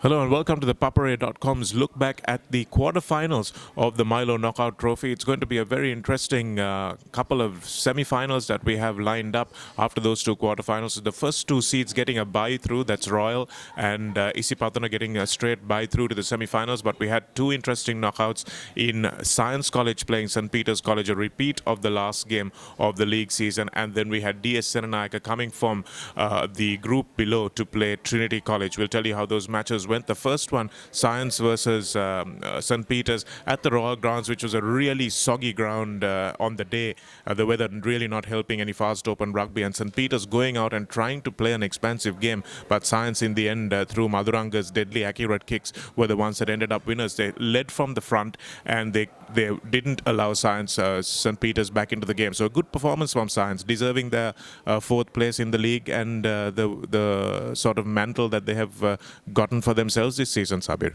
Hello and welcome to the ThePapare.com's look back at the quarterfinals of the Milo Knockout Trophy. It's going to be a very interesting couple of semi-finals that we have lined up after those two quarterfinals. The first two seeds getting a bye through, that's Royal, and Isipatana getting a straight bye through to the semi-finals. But we had two interesting knockouts in Science College playing St. Peter's College, a repeat of the last game of the league season. And then we had DS Shanaka coming from the group below to play Trinity College. We'll tell you how those matches went. The first one, Science versus St. Peter's at the Royal Grounds, which was a really soggy ground on the day. The weather really not helping any fast open rugby, and St. Peter's going out and trying to play an expansive game. But Science in the end, through Madhuranga's deadly accurate kicks, were the ones that ended up winners. They led from the front and they didn't allow Science, St. Peter's back into the game. So a good performance from Science, deserving their fourth place in the league and the sort of mantle that they have gotten for themselves this season, Saabir.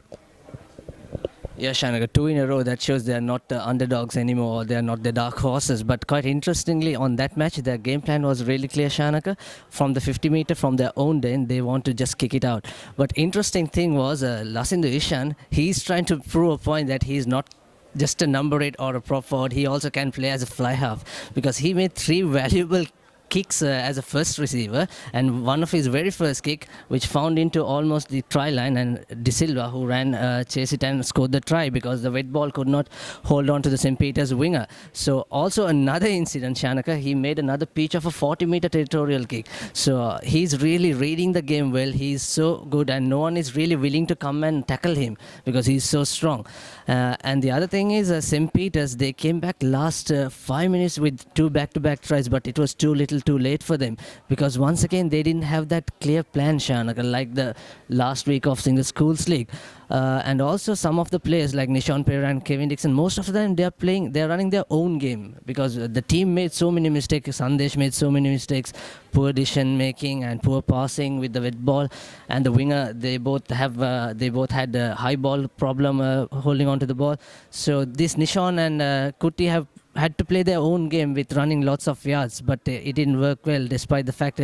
Yeah, Shanaka, two in a row. That shows they are not underdogs anymore. They are not the dark horses. But quite interestingly, on that match, their game plan was really clear, Shanaka. From the 50 meter, from their own end, they want to just kick it out. But interesting thing was, Lasindu Ishan, he's trying to prove a point that he's not just a number 8 or a prop forward. He also can play as a fly half, because he made 3 valuable kicks as a first receiver, and one of his very first kick which found into almost the try line, and De Silva who ran chase it and scored the try because the wet ball could not hold on to the St. Peter's winger. So also another incident, Shanaka, he made another pitch of a 40-meter territorial kick. So he's really reading the game well. He's so good and no one is really willing to come and tackle him because he's so strong. And the other thing is St. Peter's, they came back last 5 minutes with 2 back-to-back tries, but it was too late for them, because once again they didn't have that clear plan, Shanaka, like the last week of Single Schools League. And also some of the players like Nishan Pereira and Kevin Dixon, most of them they're running their own game, because the team made so many mistakes. Sandesh made so many mistakes, poor decision making and poor passing with the wet ball, and the winger, they both had a high ball problem holding on to the ball. So this Nishan and Kuti have had to play their own game with running lots of yards, but it didn't work well, despite the fact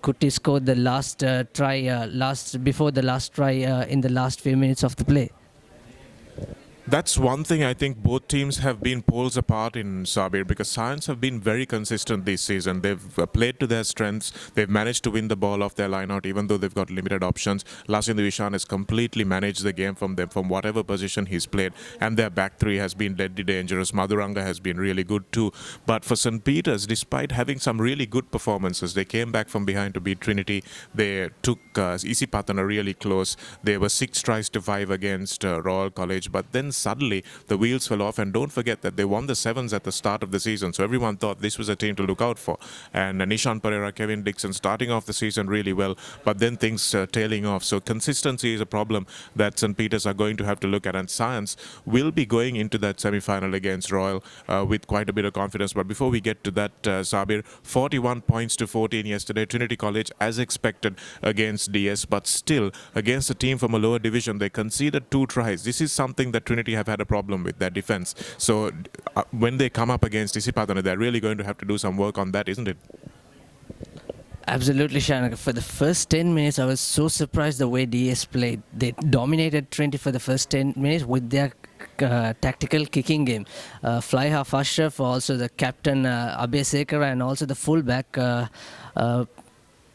Kuti scored the last try before the last try in the last few minutes of the play. That's one thing I think both teams have been poles apart in, Saabir, because Science have been very consistent this season. They've played to their strengths. They've managed to win the ball off their line-out, even though they've got limited options. Lasindu Ishan has completely managed the game from them, from whatever position he's played. And their back three has been deadly dangerous. Madhuranga has been really good too. But for St. Peter's, despite having some really good performances, they came back from behind to beat Trinity. They took Isipatana really close. They were 6 tries to 5 against Royal College. But then suddenly the wheels fell off, and don't forget that they won the sevens at the start of the season, so everyone thought this was a team to look out for. And Nishan Pereira, Kevin Dixon starting off the season really well, but then things tailing off. So consistency is a problem that St. Peter's are going to have to look at, and Science will be going into that semi-final against Royal with quite a bit of confidence. But before we get to that, Saabir, 41 points to 14 yesterday. Trinity College, as expected, against DS, but still against a team from a lower division, they conceded 2 tries. This is something that Trinity have had a problem with, their defense. So when they come up against Isipatana, they're really going to have to do some work on that, isn't it? Absolutely, Shanaka. For the first 10 minutes, I was so surprised the way DS played. They dominated Trinity for the first 10 minutes with their tactical kicking game. Fly half Ashraf, also the captain Abhay Sekar, and also the fullback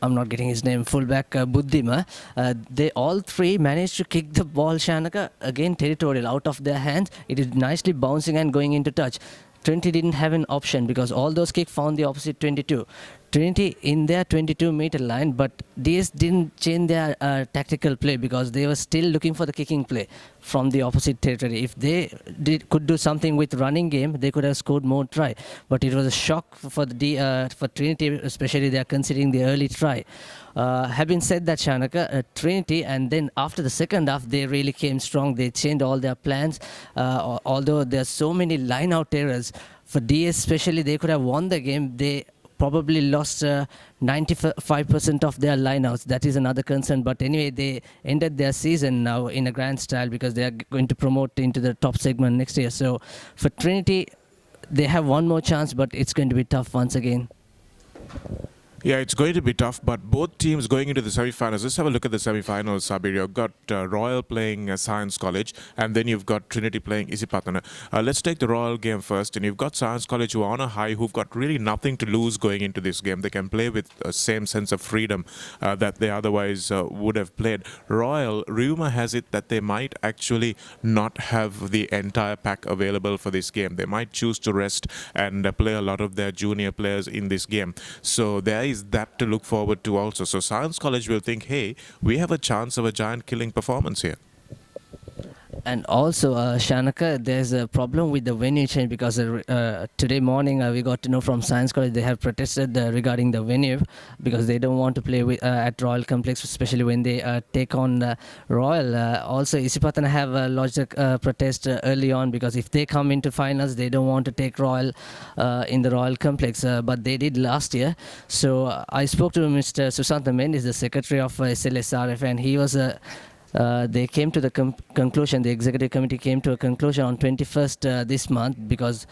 I'm not getting his name, fullback Buddhima. They all 3 managed to kick the ball, Shanaka, again territorial, out of their hands. It is nicely bouncing and going into touch. Trinity didn't have an option because all those kicks found the opposite 22. Trinity in their 22-meter line, but DS didn't change their tactical play because they were still looking for the kicking play from the opposite territory. If they could do something with running game, they could have scored more try. But it was a shock for for Trinity, especially they are considering the early try. Having said that, Shanaka, Trinity, and then after the second half, they really came strong. They changed all their plans. Although there are so many line-out errors, for DS especially, they could have won the game. They probably lost 95% of their lineouts. That is another concern. But anyway, they ended their season now in a grand style because they are going to promote into the top segment next year. So for Trinity, they have one more chance, but it's going to be tough once again. Yeah, it's going to be tough, but both teams going into the semi-finals. Let's have a look at the semi-finals, Saabir. You've got Royal playing Science College, and then you've got Trinity playing Isipatana. Let's take the Royal game first, and you've got Science College who are on a high, who've got really nothing to lose going into this game. They can play with the same sense of freedom that they otherwise would have played. Royal, rumor has it that they might actually not have the entire pack available for this game. They might choose to rest and play a lot of their junior players in this game. So there is that to look forward to also. So Science College will think, hey, we have a chance of a giant killing performance here. And also, Shanaka, there's a problem with the venue change because today morning we got to know from Science College they have protested regarding the venue because they don't want to play at Royal Complex, especially when they take on Royal. Also, Isipatana have lodged a protest early on because if they come into finals, they don't want to take Royal in the Royal Complex, but they did last year. So I spoke to Mr. Susantha Mendes, the secretary of SLSRF, and he was they came to the conclusion, the executive committee came to a conclusion on 21st this month because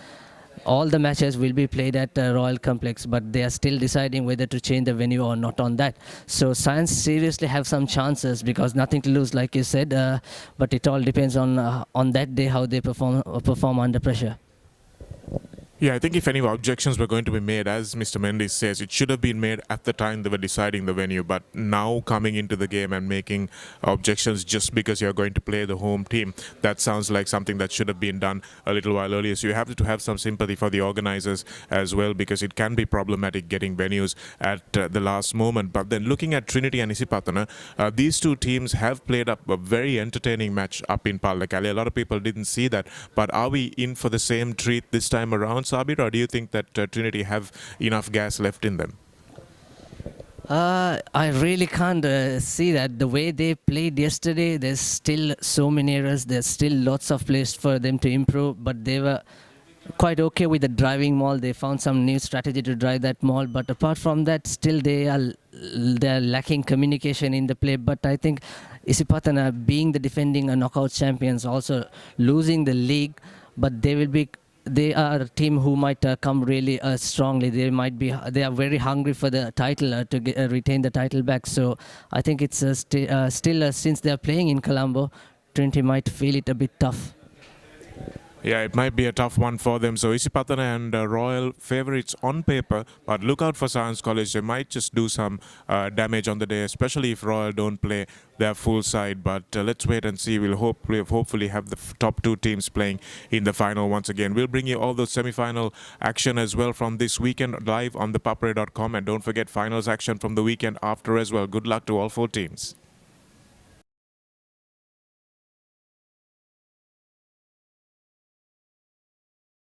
all the matches will be played at Royal Complex, but they are still deciding whether to change the venue or not on that. So Science seriously have some chances because nothing to lose, like you said, but it all depends on that day how they perform under pressure. Yeah, I think if any objections were going to be made, as Mr. Mendes says, it should have been made at the time they were deciding the venue. But now coming into the game and making objections just because you're going to play the home team, that sounds like something that should have been done a little while earlier. So you have to have some sympathy for the organizers as well, because it can be problematic getting venues at the last moment. But then looking at Trinity and Isipatana, these two teams have played up a very entertaining match up in Pallakali. A lot of people didn't see that. But are we in for the same treat this time around, Saabir, or do you think that Trinity have enough gas left in them? I really can't see that. The way they played yesterday, there's still so many errors. There's still lots of place for them to improve, but they were quite okay with the driving maul. They found some new strategy to drive that maul, but apart from that, still they are lacking communication in the play. But I think Isipatana, being the defending knockout champions, also losing the league, but they are a team who might come really strongly. They are very hungry for the title to retain the title back. So I think it's still since they are playing in Colombo, Trinity might feel it a bit tough. Yeah, it might be a tough one for them. So Isipatana and Royal favourites on paper, but look out for Science College. They might just do some damage on the day, especially if Royal don't play their full side. But let's wait and see. We'll hopefully have the top two teams playing in the final once again. We'll bring you all the semi-final action as well from this weekend live on thepapare.com. And don't forget finals action from the weekend after as well. Good luck to all four teams.